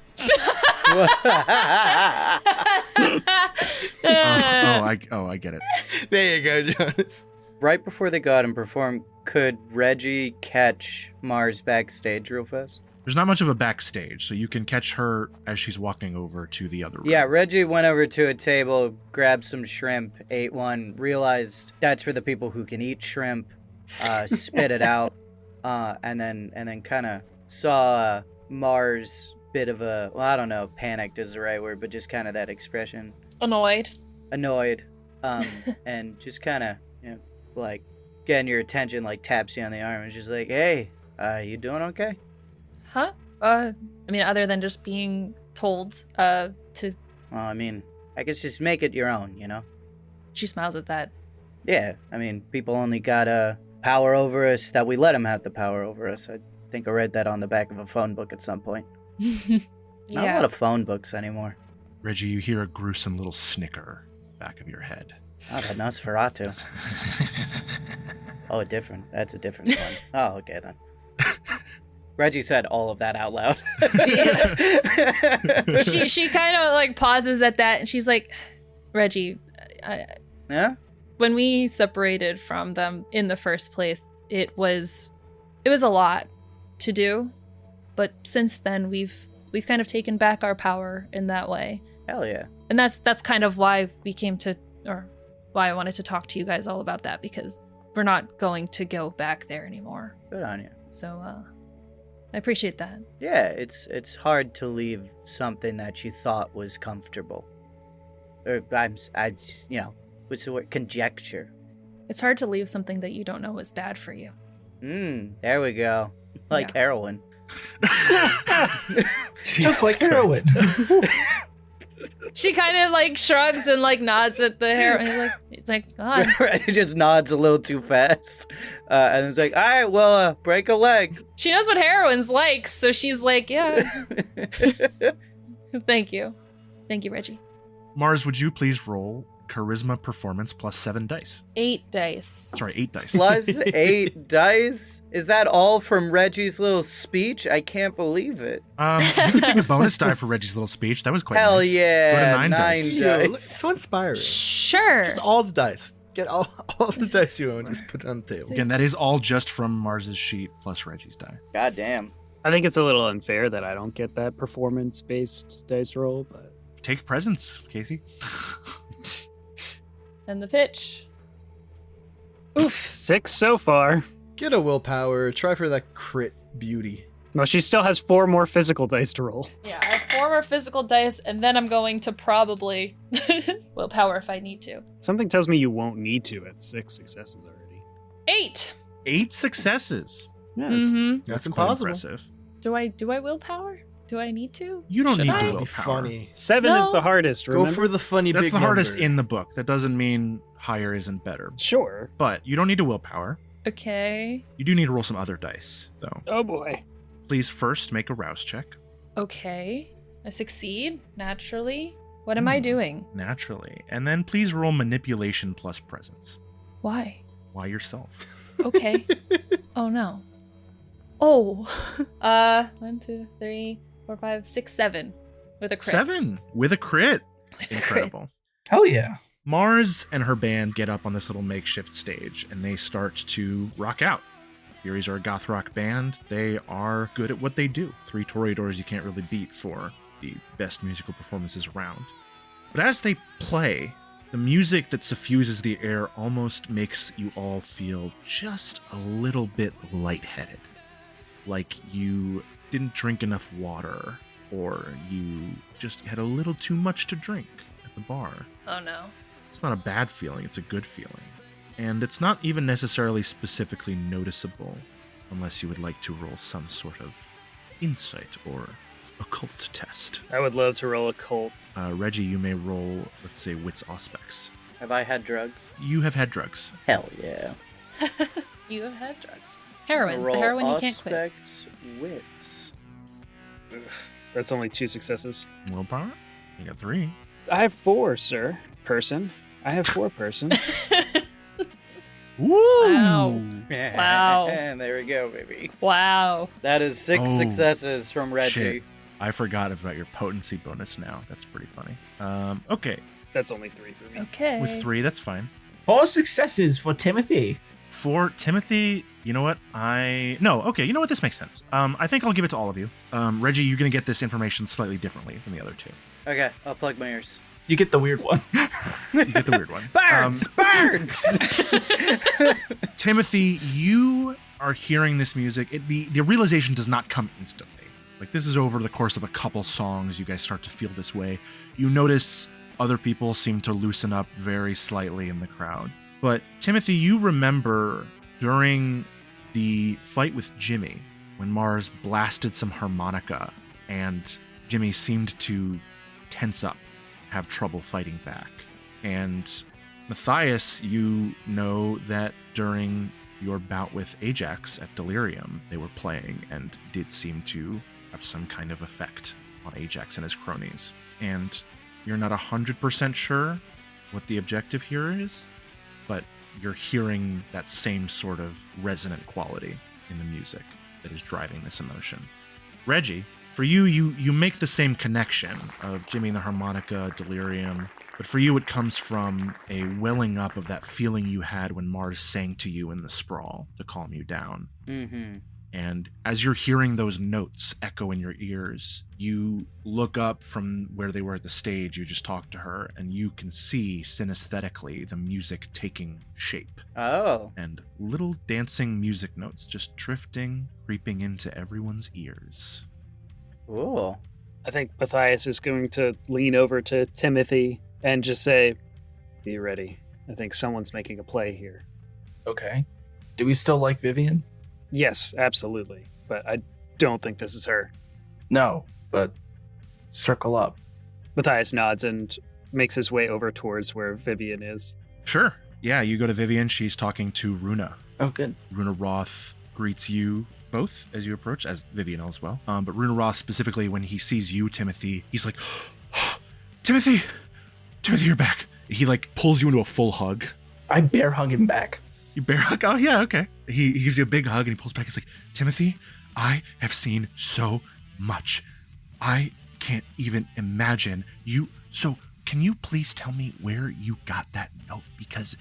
I get it. There you go, Jonas. Right before they go out and perform, could Reggie catch Mars backstage real fast? There's not much of a backstage, so you can catch her as she's walking over to the other room. Yeah, Reggie went over to a table, grabbed some shrimp, ate one, realized that's for the people who can eat shrimp, spit it out, and then kind of saw Mars bit of a, well, I don't know, panicked is the right word, but just kind of that expression. Annoyed. And just kind of, like, getting your attention, like, taps you on the arm and just like, hey, you doing okay? Huh? I mean, other than just being told to... Well, I mean, I guess just make it your own, you know? She smiles at that. Yeah, I mean, people only got power over us that we let them have the power over us. I think I read that on the back of a phone book at some point. Not a lot of phone books anymore. Reggie, you hear a gruesome little snicker back of your head. Oh, that Nosferatu. Oh, that's a different one. Oh, okay then. Reggie said all of that out loud. She kind of like pauses at that and she's like, Reggie, Yeah? when we separated from them in the first place, it was a lot to do, but since then we've kind of taken back our power in that way. Hell yeah. And that's kind of why we came to, or why I wanted to talk to you guys all about that, because we're not going to go back there anymore. Good on you. So I appreciate that. Yeah, it's hard to leave something that you thought was comfortable. Or what's the word? Conjecture. It's hard to leave something that you don't know is bad for you. There we go. Like Yeah. heroin. Just like heroin. She kind of like shrugs and like nods at the heroin. It's like, God. He just nods a little too fast. And it's like, all right, well, break a leg. She knows what heroin's like, so she's like, yeah. Thank you. Thank you, Reggie. Mars, would you please roll charisma performance plus 7 dice? 8 dice. Sorry, 8 dice. Plus 8 dice? Is that all from Reggie's little speech? I can't believe it. You could take a bonus die for Reggie's little speech. That was quite Hell nice. yeah. Go to 9 dice. Yo, dice. look, so inspiring. Sure. Just all the dice. Get all the dice you own. Just put it on the table. Again, that is all just from Mars's sheet plus Reggie's die. God damn. I think it's a little unfair that I don't get that performance-based dice roll, but Take presents, Casey. And the pitch. oof, 6 so far. Get a willpower. Try for that crit beauty. Well, she still has 4 more physical dice to roll. Yeah, I have 4 more physical dice, and then I'm going to probably willpower if I need to. Something tells me you won't need to at 6 successes already. 8. 8 successes. Yes. Mm-hmm. That's quite impossible. impressive. Do I willpower? Do I need to? You don't Should need I? to That'd be willpower. funny. 7 is No. the hardest, Go remember? for the funny That's big the hardest number. in the book. That doesn't mean higher isn't better. Sure. But you don't need to willpower. Okay. You do need to roll some other dice, though. Oh boy. Please first make a rouse check. Okay. I succeed, naturally. What am I doing? Naturally. And then please roll manipulation plus presence. Why? Why yourself? Okay. Oh no. Oh. 1, 2, 3, 4, 5, 6, 7. With a crit. 7 with a crit. With a crit. Incredible. Hell yeah. Mars and her band get up on this little makeshift stage and they start to rock out. Furies are a goth rock band. They are good at what they do. 3 Toreadors you can't really beat for the best musical performances around. But as they play, the music that suffuses the air almost makes you all feel just a little bit lightheaded. Like you didn't drink enough water, or you just had a little too much to drink at the bar. Oh no. It's not a bad feeling, it's a good feeling. And it's not even necessarily specifically noticeable, unless you would like to roll some sort of insight or occult test. I would love to roll a cult. Reggie, you may roll, let's say, wits aspects. Have I had drugs? You have had drugs. Hell yeah. You have had drugs. Heroin. Roll The heroin you can't quit. aspects, wits. That's only 2 successes. Willpower? You got 3. I have 4, sir. Person. I have 4 person. Woo! Wow. Wow. And there we go, baby. Wow. That is 6 Oh, successes from Reggie. Shit. I forgot about your potency bonus now. That's pretty funny. Okay. That's only 3 for me. Okay. With 3, that's fine. 4 successes for Timothy. For Timothy, you know what? You know what? This makes sense. I think I'll give it to all of you. Reggie, you're going to get this information slightly differently than the other 2. Okay, I'll plug my ears. You get the weird one. You get the weird one. Birds! Birds! Timothy, you are hearing this music. The realization does not come instantly. Like, this is over the course of a couple songs. You guys start to feel this way. You notice other people seem to loosen up very slightly in the crowd. But Timothy, you remember during the fight with Jimmy, when Mars blasted some harmonica and Jimmy seemed to tense up, have trouble fighting back. And Mathias, you know that during your bout with Ajax at Delirium, they were playing and did seem to have some kind of effect on Ajax and his cronies. And you're not 100% sure what the objective here is, but you're hearing that same sort of resonant quality in the music that is driving this emotion. Reggie, for you make the same connection of Jimmy and the harmonica, Delirium, but for you it comes from a welling up of that feeling you had when Mars sang to you in the sprawl to calm you down. Mm-hmm. And as you're hearing those notes echo in your ears, you look up from where they were at the stage. You just talked to her, and you can see synesthetically the music taking shape. Oh. And little dancing music notes just drifting, creeping into everyone's ears. Cool. I think Mathias is going to lean over to Timothy and just say, "Be ready. I think someone's making a play here." Okay. Do we still like Vivian? Yes, absolutely. But I don't think this is her. No, but circle up. Mathias nods and makes his way over towards where Vivian is. Sure. Yeah, you go to Vivian. She's talking to Runa. Oh, good. Runa Roth greets you both as you approach, as Vivian as well. But Runa Roth specifically, when he sees you, Timothy, he's like, Timothy, you're back. He like pulls you into a full hug. I bear hug him back. You bear hug? Oh, yeah, okay. He gives you a big hug and he pulls back. He's like, Timothy, I have seen so much. I can't even imagine you. So can you please tell me where you got that note? Because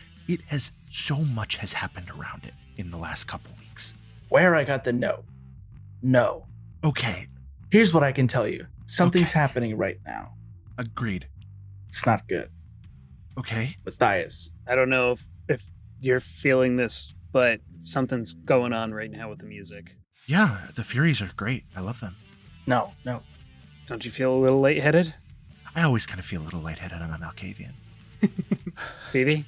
so much has happened around it in the last couple weeks. Where I got the note? No. Okay. Here's what I can tell you. Something's Okay. happening right now. Agreed. It's not good. Okay. Mathias. I don't know if you're feeling this, but something's going on right now with the music. Yeah, the Furies are great. I love them. No. Don't you feel a little lightheaded, I always kind of feel a little lightheaded on a Malkavian. Phoebe?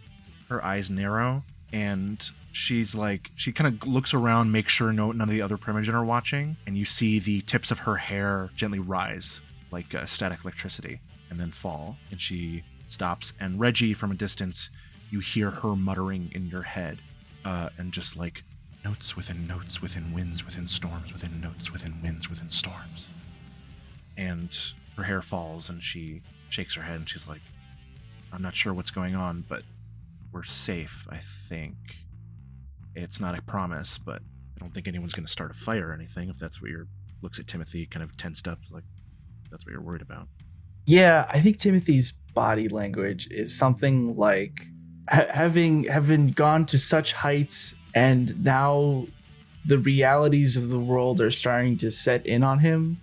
Her eyes narrow, and she's like, she kind of looks around, makes sure none of the other Primogen are watching, and you see the tips of her hair gently rise like static electricity and then fall, and she stops. And Reggie, from a distance, you hear her muttering in your head, and just like, notes within winds, within storms, within notes, within winds, within storms. And her hair falls, and she shakes her head, and she's like, I'm not sure what's going on, but we're safe, I think. It's not a promise, but I don't think anyone's going to start a fire or anything, if that's what looks at Timothy kind of tensed up, like, that's what you're worried about. Yeah, I think Timothy's body language is something like having gone to such heights, and now the realities of the world are starting to set in on him,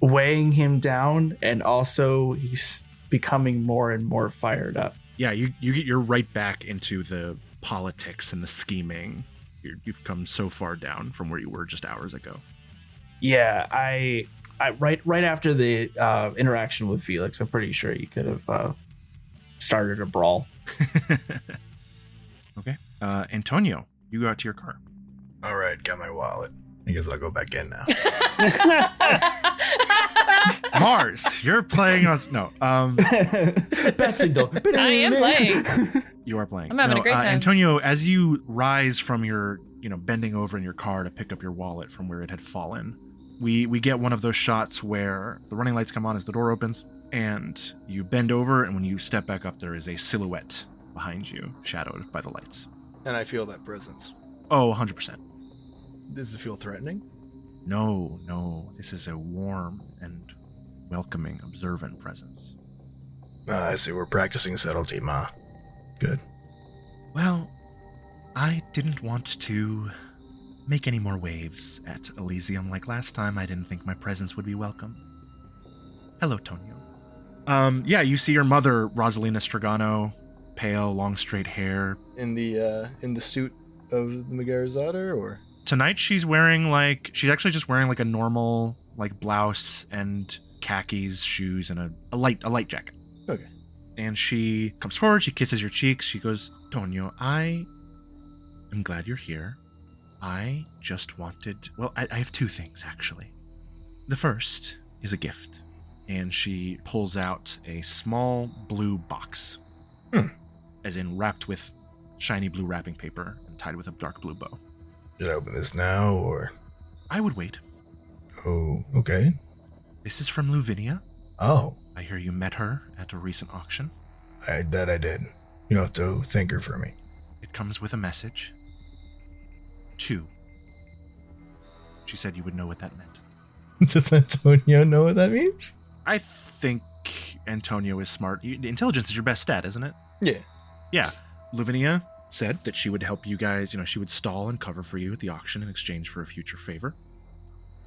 weighing him down, and also he's becoming more and more fired up. Yeah, you're right back into the politics and the scheming. You've come so far down from where you were just hours ago. Yeah, I right after the interaction with Felix, I'm pretty sure he could have started a brawl. Okay. Antonio, you go out to your car. All right, got my wallet. I guess I'll go back in now. Mars, you're playing us. No. Bat signal. I am playing. You are playing. I'm having a great time. Antonio, as you rise from your, bending over in your car to pick up your wallet from where it had fallen, we get one of those shots where the running lights come on as the door opens, and you bend over, and when you step back up, there is a silhouette behind you, shadowed by the lights. And I feel that presence. Oh, 100%. Does it feel threatening? No. This is a warm and welcoming, observant presence. I see we're practicing subtlety, Ma. Good. Well, I didn't want to make any more waves at Elysium like last time. I didn't think my presence would be welcome. Hello, Tonio. Yeah, you see your mother, Rosalina Stregano, pale, long, straight hair. In the suit of the Megarazada, or? Tonight she's actually just wearing like a normal like blouse and khakis, shoes, and a light jacket. Okay. And she comes forward, she kisses your cheeks, she goes, Tonio, I am glad you're here. I just wanted, I have two things actually. The first is a gift. And she pulls out a small blue box. As in wrapped with shiny blue wrapping paper and tied with a dark blue bow. Should I open this now, or? I would wait. Oh, okay. This is from Luvinia. Oh. I hear you met her at a recent auction. I did. You don't have to thank her for me. It comes with a message. 2. She said you would know what that meant. Does Antonio know what that means? I think Antonio is smart. Intelligence is your best stat, isn't it? Yeah. Luvinia said that she would help you guys, she would stall and cover for you at the auction in exchange for a future favor.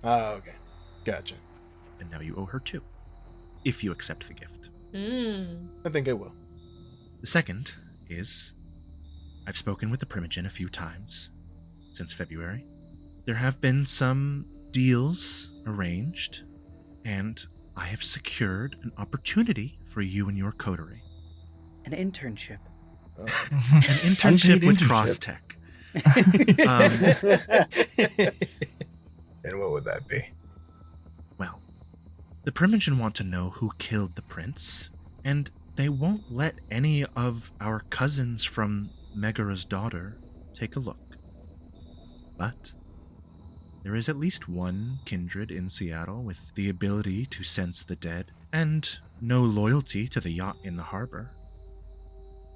Oh, okay. Gotcha. And now you owe her 2. If you accept the gift. I think I will. The second is, I've spoken with the Primogen a few times since February. There have been some deals arranged, and I have secured an opportunity for you and your coterie. An internship. Oh. An internship with internship. Crosstech. And what would that be? Well, the Primogen want to know who killed the prince, and they won't let any of our cousins from Megara's daughter take a look. But there is at least one kindred in Seattle with the ability to sense the dead, and no loyalty to the yacht in the harbor.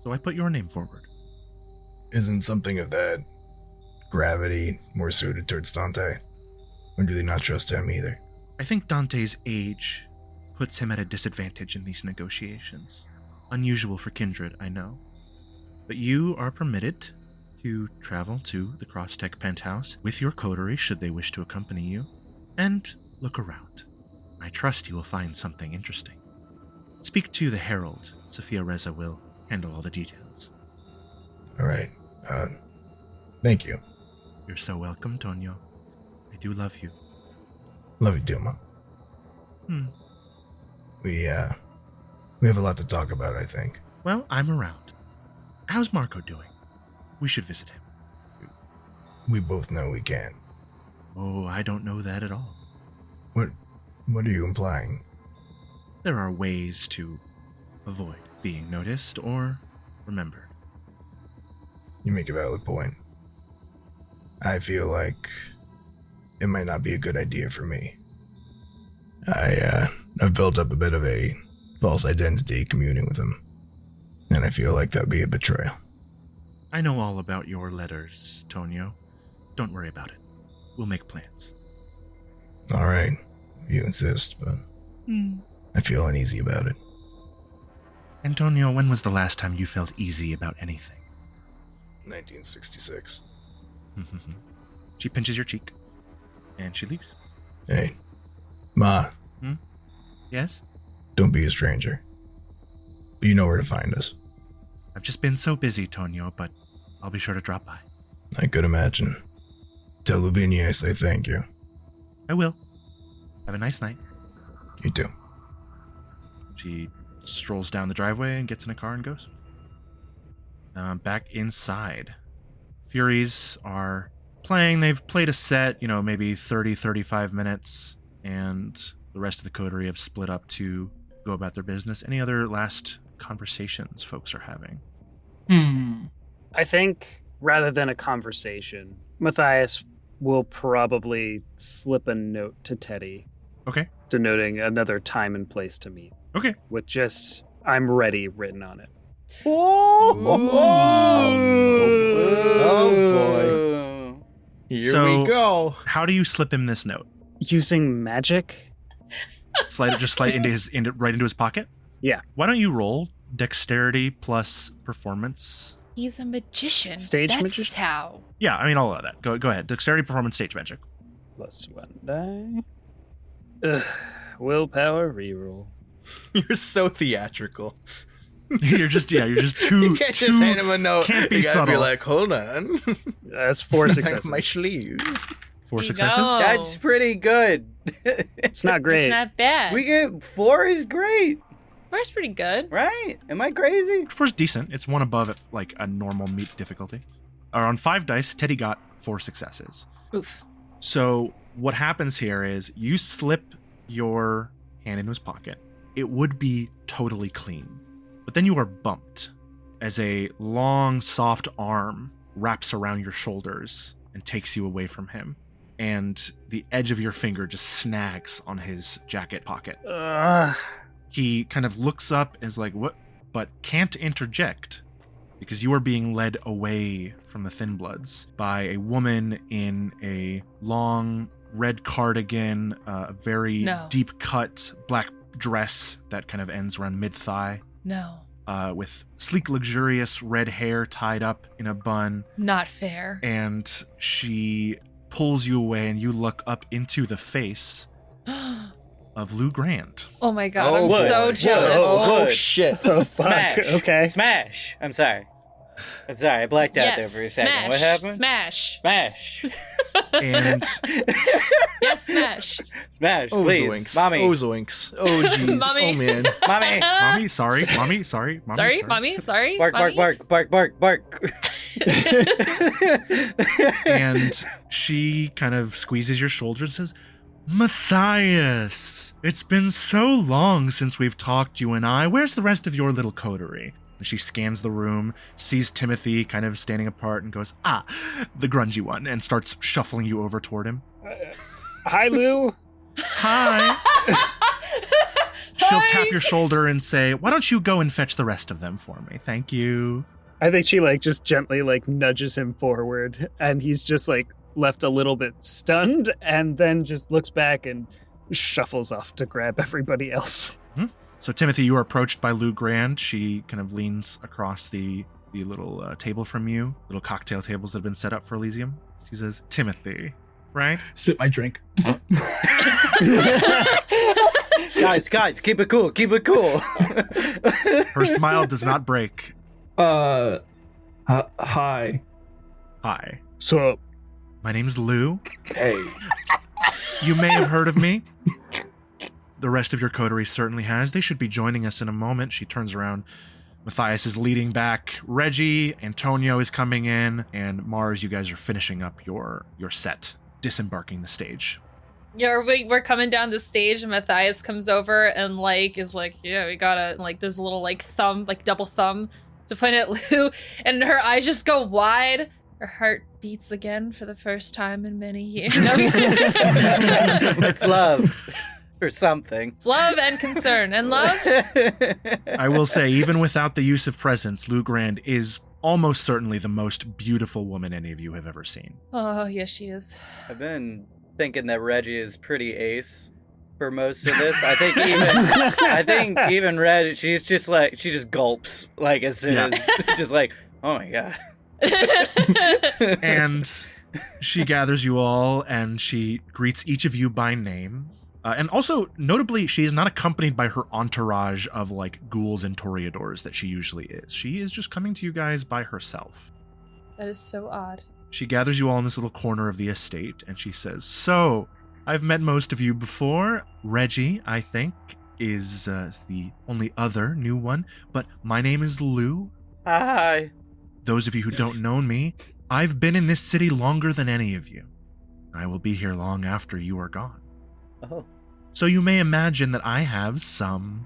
So I put your name forward. Isn't something of that gravity more suited towards Dante? Or do they not trust him either? I think Dante's age puts him at a disadvantage in these negotiations. Unusual for kindred, I know. But you are permitted to travel to the Crosstech penthouse with your coterie should they wish to accompany you, and look around. I trust you will find something interesting. Speak to the Herald. Sophia Reza will handle all the details. All right. Thank you. You're so welcome, Tonio. I do love you. Love you too, Mom. We have a lot to talk about, I think. Well, I'm around. How's Marco doing? We should visit him. We both know we can. Oh, I don't know that at all. What are you implying? There are ways to avoid being noticed or remembered. You make a valid point. I feel like it might not be a good idea for me. I've built up a bit of a false identity communing with him, and I feel like that'd be a betrayal. I know all about your letters, Tonio. Don't worry about it. We'll make plans. All right, if you insist, but I feel uneasy about it. Antonio, when was the last time you felt easy about anything? 1966. She pinches your cheek, and she leaves. Hey, Ma. Yes? Don't be a stranger. You know where to find us. I've just been so busy, Tonio, but I'll be sure to drop by. I could imagine. Tell Lavinia I say thank you. I will. Have a nice night. You too. She strolls down the driveway and gets in a car and goes. Back inside. Furies are playing. They've played a set, maybe 30, 35 minutes, and the rest of the coterie have split up to go about their business. Any other last conversations folks are having? I think rather than a conversation, Mathias will probably slip a note to Teddy. Okay. Denoting another time and place to meet. Okay. With just, I'm ready written on it. Whoa! So- we go. How do you slip him this note? Using magic? Slide it right into his pocket? Yeah. Why don't you roll dexterity plus performance? He's a magician. Stage That's magician? how. Yeah, I mean all of that. Go ahead. Dexterity, performance, stage magic. +1 die. Ugh. Willpower reroll. You're so theatrical. you're just too. You can't just hand him a note. Can't be You gotta be subtle. like, hold on. That's 4 successes. My sleeves. 4 There you successes. go. That's pretty good. It's not great. It's not bad. We get 4 is great, Four's pretty good. right? Am I crazy? 4's decent. It's one above like a normal meat difficulty. On 5 dice, Teddy got 4 successes. Oof. So what happens here is you slip your hand into his pocket. It would be totally clean, but then you are bumped as a long, soft arm wraps around your shoulders and takes you away from him. And the edge of your finger just snags on his jacket pocket. He kind of looks up and is like, what? But can't interject because you are being led away from the Thin Bloods by a woman in a long red cardigan, a very No. deep cut black dress that kind of ends around mid-thigh, No. with sleek, luxurious red hair tied up in a bun. Not fair. And she pulls you away and you look up into the face of Lou Grant. Oh my god, I'm boy. so jealous. Whoa. Oh, Wood. shit. Oh, fuck. Smash. Okay. Smash. I'm sorry. I blacked out there Yes, for a second. smash. What happened? Smash. Smash. And Yes, smash. Smash, Oh, please. zoinks. Mommy. Oh, zoinks. Oh, jeez. Mommy. Oh, man. Mommy. Mommy, sorry. Mommy, sorry. Mommy, Sorry, mommy. Sorry. Bark, bark, mommy? bark, bark, bark, bark. And she kind of squeezes your shoulder and says, Mathias, it's been so long since we've talked, you and I. Where's the rest of your little coterie? And she scans the room, sees Timothy kind of standing apart and goes, the grungy one, and starts shuffling you over toward him. Hi, Lou. Hi. She'll tap your shoulder and say, why don't you go and fetch the rest of them for me? Thank you. I think she just gently nudges him forward, and he's just left a little bit stunned, and then just looks back and shuffles off to grab everybody else. So Timothy, you are approached by Lou Grant. She kind of leans across the little table from you, little cocktail tables that have been set up for Elysium. She says, Timothy, right? Spit my drink. Guys, keep it cool. Keep it cool. Her smile does not break. Hi. Hi, So, my name's Lou. Hey. You may have heard of me. The rest of your coterie certainly has. They should be joining us in a moment. She turns around. Mathias is leading back. Reggie, Antonio is coming in, and Mars, you guys are finishing up your set, disembarking the stage. Yeah, we're coming down the stage, and Mathias comes over and is like, yeah, we gotta there's a little thumb, double thumb to point at Lou, and her eyes just go wide. Her heart beats again for the first time in many years. It's love. Or something. It's love and concern. And love? I will say, even without the use of presence, Lou Grant is almost certainly the most beautiful woman any of you have ever seen. Oh, yes, she is. I've been thinking that Reggie is pretty ace for most of this. I think even Reggie, she just gulps as soon as just oh my god. And she gathers you all and she greets each of you by name. And also, notably, she is not accompanied by her entourage of ghouls and toreadors that she usually is. She is just coming to you guys by herself. That is so odd. She gathers you all in this little corner of the estate and she says, so, I've met most of you before. Reggie, I think, is the only other new one, but my name is Lou. Hi. Those of you who don't know me, I've been in this city longer than any of you. I will be here long after you are gone. Oh. So you may imagine that I have some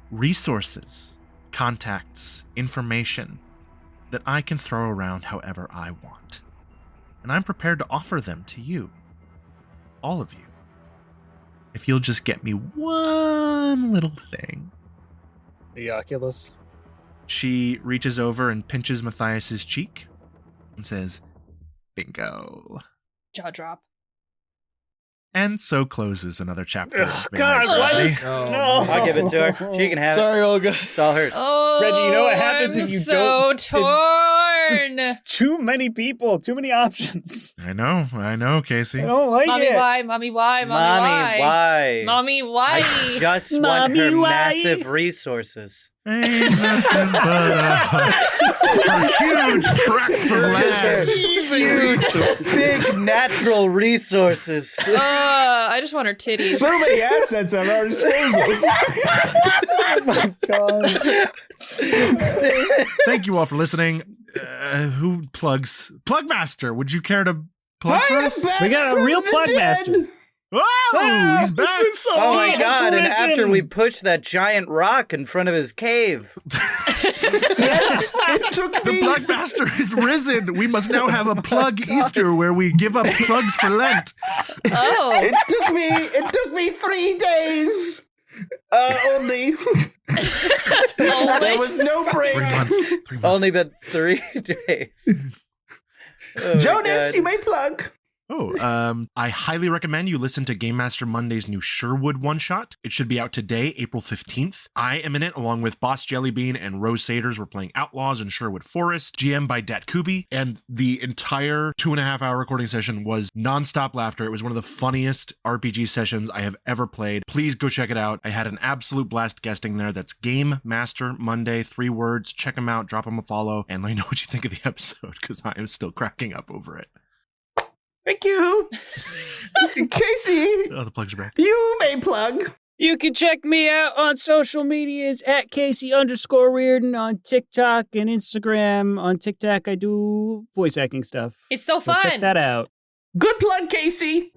resources, contacts, information that I can throw around however I want. And I'm prepared to offer them to you. All of you. If you'll just get me one little thing. the Oculus. She reaches over and pinches Mathias's cheek and says, bingo. Jaw drop. And so closes another chapter. Oh, of God, Midnight what Friday. is... Oh, No. I'll give it to her. She can have Sorry, Olga. it. It's all hers. Oh, Reggie, you know what happens I'm if you so don't- torn. Too many people, too many options. I know, Casey. I don't like Mommy, it. why? Mommy, why? Mommy, Mommy, why? Mommy, why? I just want Mommy, her why? massive resources. Ain't nothing but a huge tracts of land. Huge, big natural resources. I just want her titties. So many assets at our disposal. Oh my God. Thank you all for listening. Who plugs? Plugmaster, would you care to plug for us? We got a real plug master. Oh, he's back. Oh my He's God, and risen. after we pushed that giant rock in front of his cave. Yes, it took The me. Plugmaster is risen. We must now have a plug Easter where we give up plugs for Lent. Oh. It took me 3 days. Only. There was no break. 3 months. 3 months. Only been 3 days. Oh my Jonas, God. you may plug. I highly recommend you listen to Game Master Monday's new Sherwood one-shot. It should be out today, April 15th. I am in it along with Boss Jellybean and Rose Saders. We're playing Outlaws in Sherwood Forest, GM by Dat Kubi, and the entire 2.5-hour recording session was nonstop laughter. It was one of the funniest RPG sessions I have ever played. Please go check it out. I had an absolute blast guesting there. That's Game Master Monday, 3 words. Check them out, drop them a follow, and let me know what you think of the episode, because I am still cracking up over it. Thank you. Casey, Oh, the plugs are back. you may plug. You can check me out on social medias at Casey_Reardon on TikTok and Instagram. On TikTok, I do voice acting stuff. It's so So fun. check that out. Good plug, Casey.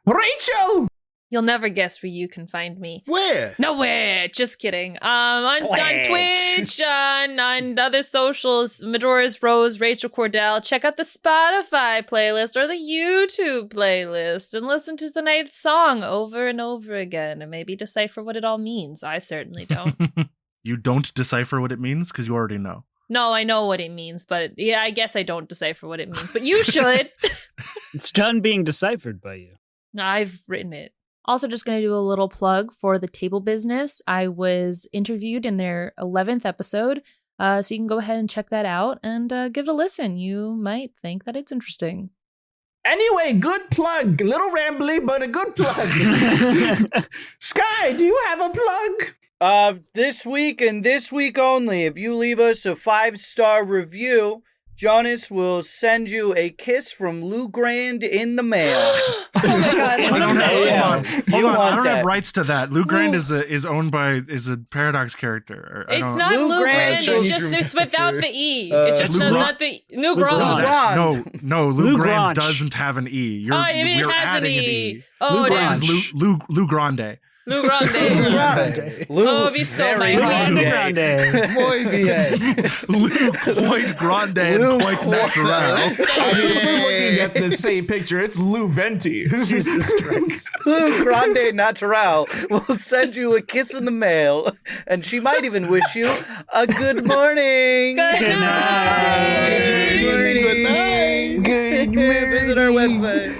Rachel. You'll never guess where you can find me. Where? Nowhere. Just kidding. On Twitch, on other socials, Majora's Rose, Rachel Kordell. Check out the Spotify playlist or the YouTube playlist and listen to tonight's song over and over again and maybe decipher what it all means. I certainly don't. You don't decipher what it means because you already know. No, I know what it means, but yeah, I guess I don't decipher what it means, but you should. It's done being deciphered by you. I've written it. Also, just going to do a little plug for the table business. I was interviewed in their 11th episode, so you can go ahead and check that out and give it a listen. You might think that it's interesting. Anyway, good plug. Little rambly, but a good plug. Sky, do you have a plug? This week and this week only, if you leave us a 5-star review, Jonas will send you a kiss from Lou Grand in the mail. Oh my God. I don't have, Yeah. hold on. You Hold on. I want don't that. have rights to that. Lou Grand Ooh. is owned by a Paradox character. I It's don't- not Lou Lou Grand Grand, it's Chinese just room it's without temperature. the E. It's just Lou not the Lou Grand. Grand. That's- no, Lou Lou Grand Grange. doesn't have an E. You're, Oh, I mean, it we're has an adding E. Oh, Lou it Grange. is. This is Lou Grande. Lou Grande. Lou, Oh, it'd be so very my Grande heart. Grande. Muy bien. Lou quite grande and quite natural. I mean, if we're looking at the same picture, it's Lou Venti. Jesus Christ. Lou Grande Natural will send you a kiss in the mail, and she might even wish you a good morning. Good night. Good morning. Good night. Good morning. Visit our website.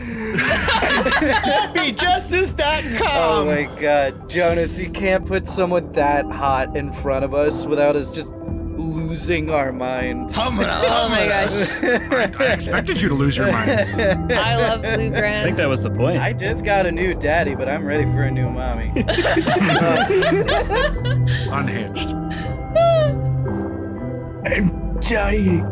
HappyJustice.com. Oh my God, Jonas, you can't put someone that hot in front of us without us just losing our minds. Oh my gosh. I expected you to lose your minds. I love Lou I think Grand. that was the point. I just got a new daddy, but I'm ready for a new mommy. Unhinged. I'm dying.